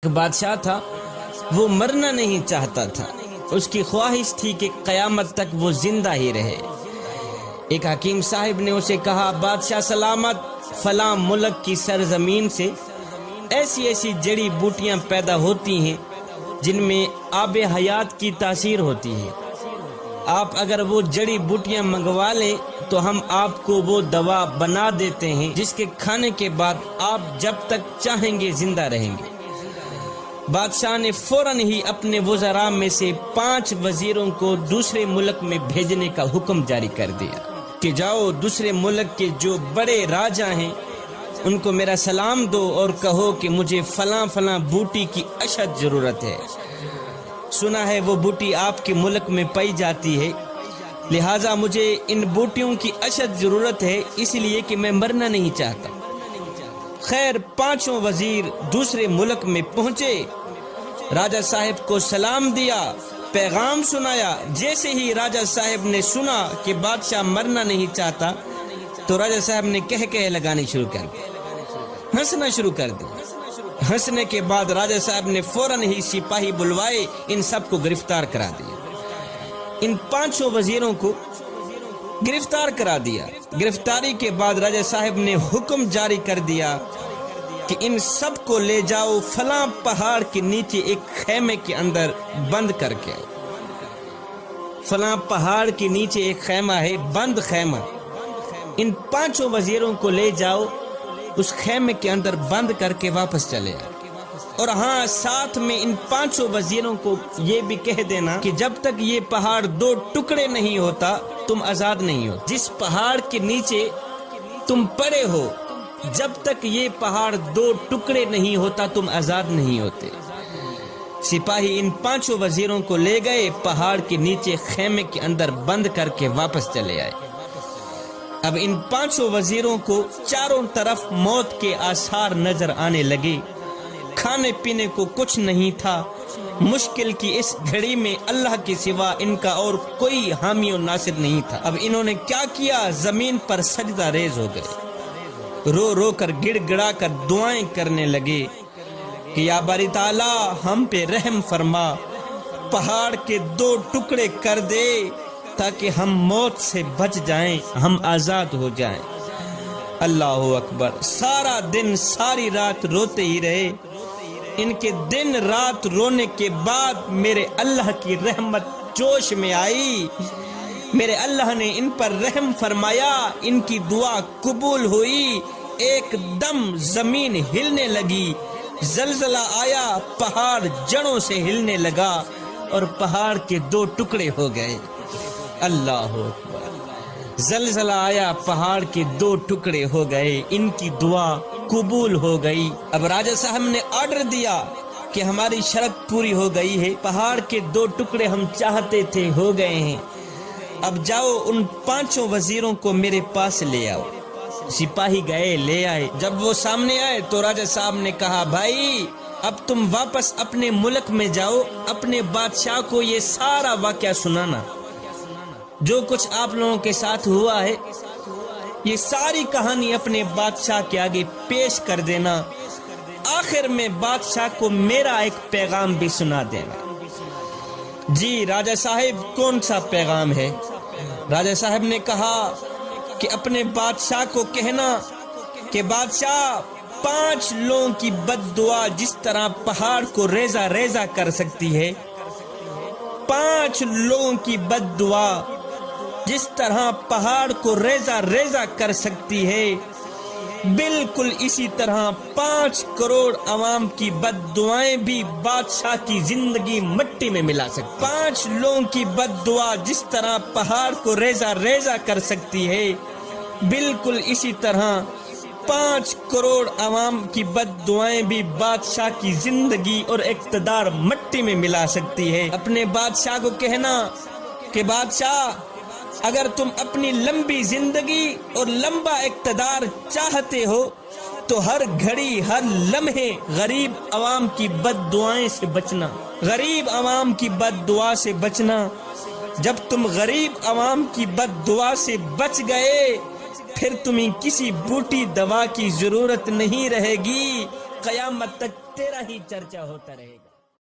ایک بادشاہ تھا، وہ مرنا نہیں چاہتا تھا، اس کی خواہش تھی کہ قیامت تک وہ زندہ ہی رہے۔ ایک حکیم صاحب نے اسے کہا، بادشاہ سلامت، فلاں ملک کی سرزمین سے ایسی ایسی جڑی بوٹیاں پیدا ہوتی ہیں جن میں آب حیات کی تاثیر ہوتی ہے، آپ اگر وہ جڑی بوٹیاں منگوا لیں تو ہم آپ کو وہ دوا بنا دیتے ہیں جس کے کھانے کے بعد آپ جب تک چاہیں گے زندہ رہیں گے۔ بادشاہ نے فوراً ہی اپنے وزراء میں سے 5 وزیروں کو دوسرے ملک میں بھیجنے کا حکم جاری کر دیا کہ جاؤ دوسرے ملک کے جو بڑے راجا ہیں ان کو میرا سلام دو اور کہو کہ مجھے فلاں فلاں بوٹی کی اشد ضرورت ہے، سنا ہے وہ بوٹی آپ کے ملک میں پائی جاتی ہے، لہٰذا مجھے ان بوٹیوں کی اشد ضرورت ہے، اس لیے کہ میں مرنا نہیں چاہتا۔ خیر 5 وزیر دوسرے ملک میں پہنچے، راجہ صاحب کو سلام دیا، پیغام سنایا۔ جیسے ہی راجہ صاحب نے سنا کہ بادشاہ مرنا نہیں چاہتا تو راجہ صاحب نے کہہ لگانی شروع کر دی، ہنسنا شروع کر دی۔ ہنسنے کے بعد راجہ صاحب نے فوراً ہی سپاہی بلوائے، ان سب کو گرفتار کرا دیا۔ ان 5 وزیروں کو گرفتار کرا دیا۔ گرفتاری کے بعد راجہ صاحب نے حکم جاری کر دیا کہ ان سب کو لے جاؤ فلاں پہاڑ کے نیچے ایک خیمے کے اندر بند کر کے۔ فلاں پہاڑ کے نیچے ایک خیمہ ہے، بند خیمہ، ان 5 وزیروں کو لے جاؤ، اس خیمے کے اندر بند کر کے واپس چلے آئے۔ اور ہاں ساتھ میں ان 5 وزیروں کو یہ بھی کہہ دینا کہ جب تک یہ پہاڑ 2 ٹکڑے نہیں ہوتا تم آزاد نہیں ہو۔ جس پہاڑ کے نیچے تم پڑے ہو جب تک یہ پہاڑ 2 ٹکڑے نہیں ہوتا تم آزاد نہیں ہوتے۔ سپاہی ان 5 وزیروں کو لے گئے، پہاڑ کے نیچے خیمے کے اندر بند کر کے واپس چلے آئے۔ اب ان 5 وزیروں کو چاروں طرف موت کے آثار نظر آنے لگے، کھانے پینے کو کچھ نہیں تھا۔ مشکل کی اس گھڑی میں اللہ کے سوا ان کا اور کوئی حامی و ناصر نہیں تھا۔ اب انہوں نے کیا کیا، زمین پر سجدہ ریز ہو گئے، رو رو کر گڑ گڑا کر دعائیں کرنے لگے کہ یا باری تعالیٰ ہم پہ رحم فرما، پہاڑ کے 2 ٹکڑے کر دے تاکہ ہم موت سے بچ جائیں، ہم آزاد ہو جائیں۔ اللہ اکبر۔ سارا دن ساری رات روتے ہی رہے۔ ان کے دن رات رونے کے بعد میرے اللہ کی رحمت جوش میں آئی، میرے اللہ نے ان پر رحم فرمایا، ان کی دعا قبول ہوئی۔ ایک دم زمین ہلنے لگی، زلزلہ آیا، پہاڑ جڑوں سے ہلنے لگا اور پہاڑ کے 2 ٹکڑے ہو گئے۔ اللہ اکبر۔ زلزلہ آیا، پہاڑ کے 2 ٹکڑے ہو گئے، ان کی دعا قبول ہو گئی۔ اب راجہ صاحب نے آرڈر دیا کہ ہماری شرط پوری ہو گئی ہے، پہاڑ کے 2 ٹکڑے ہم چاہتے تھے ہو گئے ہیں، اب جاؤ ان 5 وزیروں کو میرے پاس لے آؤ۔ سپاہی گئے، لے آئے۔ جب وہ سامنے آئے تو راجہ صاحب نے کہا، بھائی اب تم واپس اپنے ملک میں جاؤ، اپنے بادشاہ کو یہ سارا واقعہ سنانا، جو کچھ آپ لوگوں کے ساتھ ہوا ہے، یہ ساری کہانی اپنے بادشاہ کے آگے پیش کر دینا، آخر میں بادشاہ کو میرا ایک پیغام بھی سنا دینا۔ جی راجہ صاحب کون سا پیغام ہے؟ راجہ صاحب نے کہا کہ اپنے بادشاہ کو کہنا کہ بادشاہ 5 لوگوں کی بد دعا جس طرح پہاڑ کو ریزہ ریزہ کر سکتی ہے، 5 لوگوں کی بد دعا جس طرح پہاڑ کو ریزہ ریزہ کر سکتی ہے، بالکل اسی طرح 5 کروڑ عوام کی بد دعائیں بھی بادشاہ کی زندگی مٹی میں ملا سکتی۔ 5 لوگوں کی بد دعا جس طرح پہاڑ کو ریزہ ریزہ کر سکتی ہے، بالکل اسی طرح 5 کروڑ عوام کی بد دعائیں بھی بادشاہ کی زندگی اور اقتدار مٹی میں ملا سکتی ہے۔ اپنے بادشاہ کو کہنا کہ بادشاہ اگر تم اپنی لمبی زندگی اور لمبا اقتدار چاہتے ہو تو ہر گھڑی ہر لمحے غریب عوام کی بد دعائیں سے بچنا، غریب عوام کی بد دعا سے بچنا۔ جب تم غریب عوام کی بد دعا سے بچ گئے پھر تمہیں کسی بوٹی دوا کی ضرورت نہیں رہے گی، قیامت تک تیرا ہی چرچا ہوتا رہے گا۔